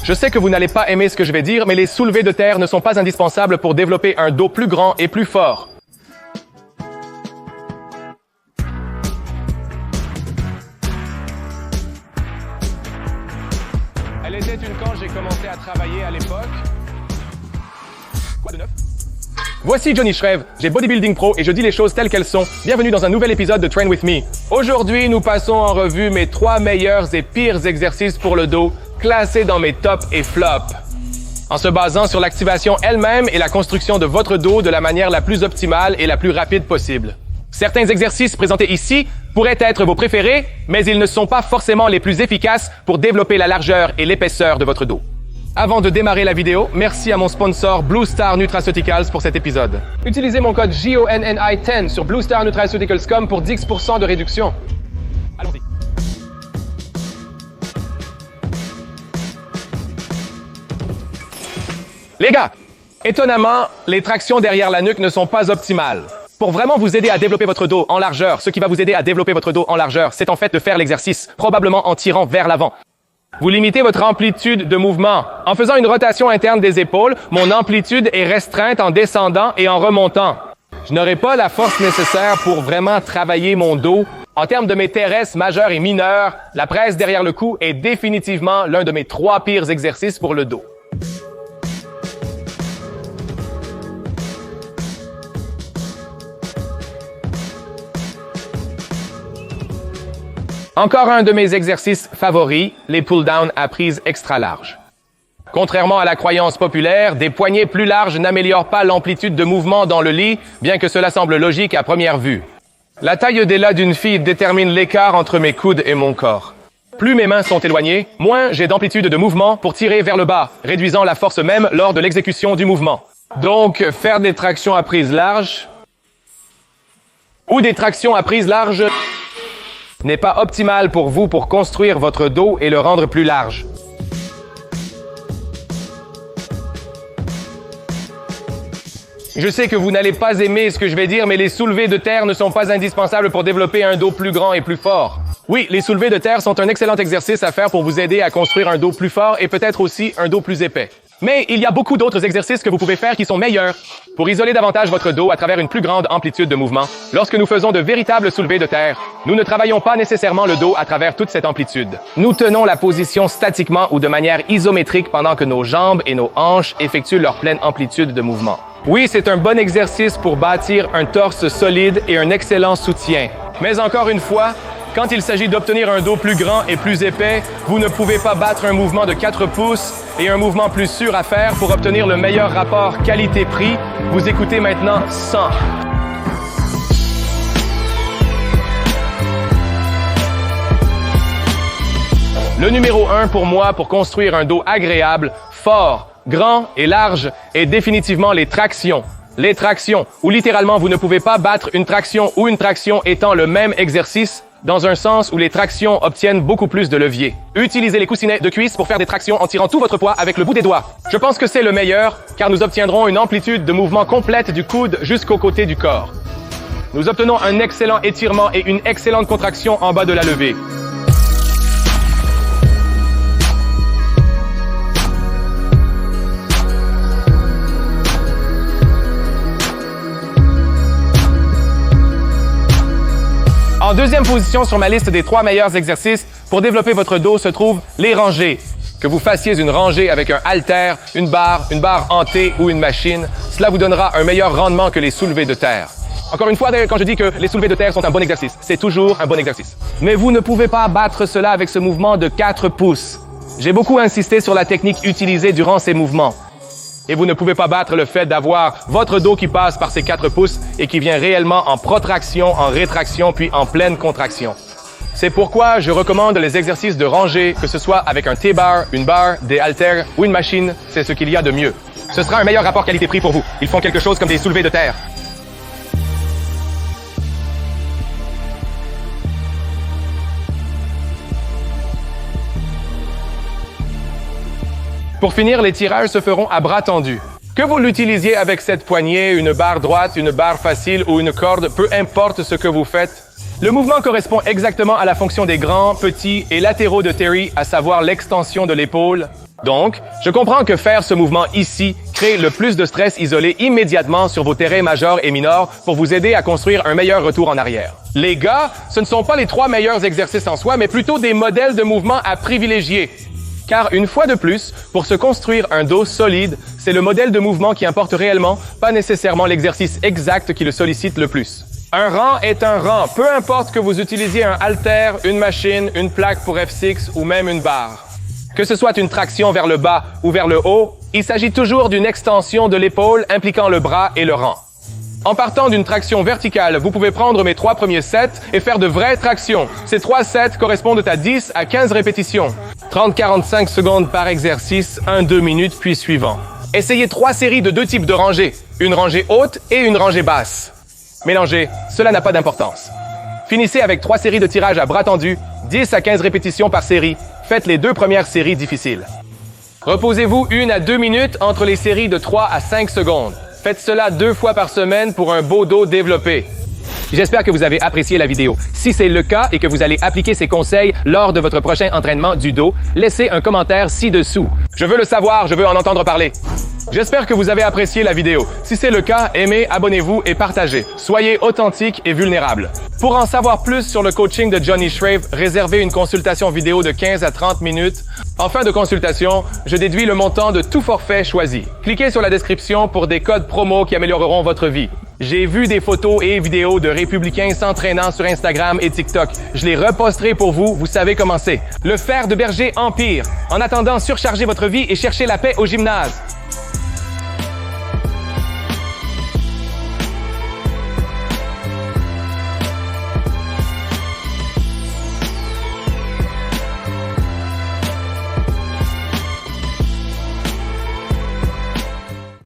Je sais que vous n'allez pas aimer ce que je vais dire, mais les soulevés de terre ne sont pas indispensables pour développer un dos plus grand et plus fort. Elle était une quand j'ai commencé à travailler à l'époque. Quoi de neuf? Voici Johnny Shrev, j'ai Bodybuilding Pro et je dis les choses telles qu'elles sont. Bienvenue dans un nouvel épisode de Train With Me. Aujourd'hui, nous passons en revue mes 3 meilleurs et pires exercices pour le dos, classés dans mes tops et flops. En se basant sur l'activation elle-même et la construction de votre dos de la manière la plus optimale et la plus rapide possible. Certains exercices présentés ici pourraient être vos préférés, mais ils ne sont pas forcément les plus efficaces pour développer la largeur et l'épaisseur de votre dos. Avant de démarrer la vidéo, merci à mon sponsor Blue Star Nutraceuticals pour cet épisode. Utilisez mon code JONNI10 sur bluestarnutraceuticals.com pour 10% de réduction. Allons-y. Les gars, étonnamment, les tractions derrière la nuque ne sont pas optimales. Pour vraiment vous aider à développer votre dos en largeur, ce qui va vous aider à développer votre dos en largeur, c'est en fait de faire l'exercice, probablement en tirant vers l'avant. Vous limitez votre amplitude de mouvement. En faisant une rotation interne des épaules, mon amplitude est restreinte en descendant et en remontant. Je n'aurai pas la force nécessaire pour vraiment travailler mon dos. En termes de mes TRS majeurs et mineurs, la presse derrière le cou est définitivement l'un de mes 3 pires exercices pour le dos. Encore un de mes exercices favoris, les pull-downs à prise extra large. Contrairement à la croyance populaire, des poignets plus larges n'améliorent pas l'amplitude de mouvement dans le lit, bien que cela semble logique à première vue. La taille d'élat d'une fille détermine l'écart entre mes coudes et mon corps. Plus mes mains sont éloignées, moins j'ai d'amplitude de mouvement pour tirer vers le bas, réduisant la force même lors de l'exécution du mouvement. Donc, faire des tractions à prise large ou des tractions à prise large n'est pas optimal pour vous pour construire votre dos et le rendre plus large. Je sais que vous n'allez pas aimer ce que je vais dire, mais les soulevés de terre ne sont pas indispensables pour développer un dos plus grand et plus fort. Oui, les soulevés de terre sont un excellent exercice à faire pour vous aider à construire un dos plus fort et peut-être aussi un dos plus épais. Mais il y a beaucoup d'autres exercices que vous pouvez faire qui sont meilleurs pour isoler davantage votre dos à travers une plus grande amplitude de mouvement. Lorsque nous faisons de véritables soulevés de terre, nous ne travaillons pas nécessairement le dos à travers toute cette amplitude. Nous tenons la position statiquement ou de manière isométrique pendant que nos jambes et nos hanches effectuent leur pleine amplitude de mouvement. Oui, c'est un bon exercice pour bâtir un torse solide et un excellent soutien. Mais encore une fois, quand il s'agit d'obtenir un dos plus grand et plus épais, vous ne pouvez pas battre un mouvement de 4 pouces et un mouvement plus sûr à faire pour obtenir le meilleur rapport qualité-prix. Vous écoutez maintenant 100. Le numéro 1 pour moi pour construire un dos agréable, fort, grand et large est définitivement les tractions. Les tractions, où littéralement vous ne pouvez pas battre une traction ou une traction étant le même exercice, dans un sens où les tractions obtiennent beaucoup plus de levier. Utilisez les coussinets de cuisse pour faire des tractions en tirant tout votre poids avec le bout des doigts. Je pense que c'est le meilleur, car nous obtiendrons une amplitude de mouvement complète du coude jusqu'au côté du corps. Nous obtenons un excellent étirement et une excellente contraction en bas de la levée. En deuxième position sur ma liste des 3 meilleurs exercices pour développer votre dos se trouvent les rangées. Que vous fassiez une rangée avec un haltère, une barre hantée ou une machine, cela vous donnera un meilleur rendement que les soulevés de terre. Encore une fois, quand je dis que les soulevés de terre sont un bon exercice, c'est toujours un bon exercice. Mais vous ne pouvez pas battre cela avec ce mouvement de 4 pouces. J'ai beaucoup insisté sur la technique utilisée durant ces mouvements. Et vous ne pouvez pas battre le fait d'avoir votre dos qui passe par ces 4 pouces et qui vient réellement en protraction, en rétraction, puis en pleine contraction. C'est pourquoi je recommande les exercices de rangée, que ce soit avec un T-bar, une barre, des haltères ou une machine, c'est ce qu'il y a de mieux. Ce sera un meilleur rapport qualité-prix pour vous. Ils font quelque chose comme des soulevés de terre. Pour finir, les tirages se feront à bras tendus. Que vous l'utilisiez avec cette poignée, une barre droite, une barre facile ou une corde, peu importe ce que vous faites, le mouvement correspond exactement à la fonction des grands, petits et latéraux de Terry, à savoir l'extension de l'épaule. Donc, je comprends que faire ce mouvement ici crée le plus de stress isolé immédiatement sur vos terrains majeurs et mineurs pour vous aider à construire un meilleur retour en arrière. Les gars, ce ne sont pas les 3 meilleurs exercices en soi, mais plutôt des modèles de mouvement à privilégier. Car une fois de plus, pour se construire un dos solide, c'est le modèle de mouvement qui importe réellement, pas nécessairement l'exercice exact qui le sollicite le plus. Un rang est un rang, peu importe que vous utilisiez un haltère, une machine, une plaque pour F6 ou même une barre. Que ce soit une traction vers le bas ou vers le haut, il s'agit toujours d'une extension de l'épaule impliquant le bras et le rang. En partant d'une traction verticale, vous pouvez prendre mes 3 premiers sets et faire de vraies tractions. Ces 3 sets correspondent à 10 à 15 répétitions. 30-45 secondes par exercice, 1-2 minutes puis suivant. Essayez 3 séries de 2 types de rangées, une rangée haute et une rangée basse. Mélangez, cela n'a pas d'importance. Finissez avec 3 séries de tirage à bras tendus, 10 à 15 répétitions par série. Faites les 2 premières séries difficiles. Reposez-vous 1 à 2 minutes entre les séries de 3 à 5 secondes. Faites cela 2 fois par semaine pour un beau dos développé. J'espère que vous avez apprécié la vidéo. Si c'est le cas et que vous allez appliquer ces conseils lors de votre prochain entraînement du dos, laissez un commentaire ci-dessous. Je veux le savoir, je veux en entendre parler. J'espère que vous avez apprécié la vidéo. Si c'est le cas, aimez, abonnez-vous et partagez. Soyez authentique et vulnérable. Pour en savoir plus sur le coaching de Johnny Shrave, réservez une consultation vidéo de 15 à 30 minutes. En fin de consultation, je déduis le montant de tout forfait choisi. Cliquez sur la description pour des codes promo qui amélioreront votre vie. J'ai vu des photos et vidéos de républicains s'entraînant sur Instagram et TikTok. Je les reposterai pour vous, vous savez comment c'est. Le fer de berger empire. En attendant, surchargez votre vie et cherchez la paix au gymnase.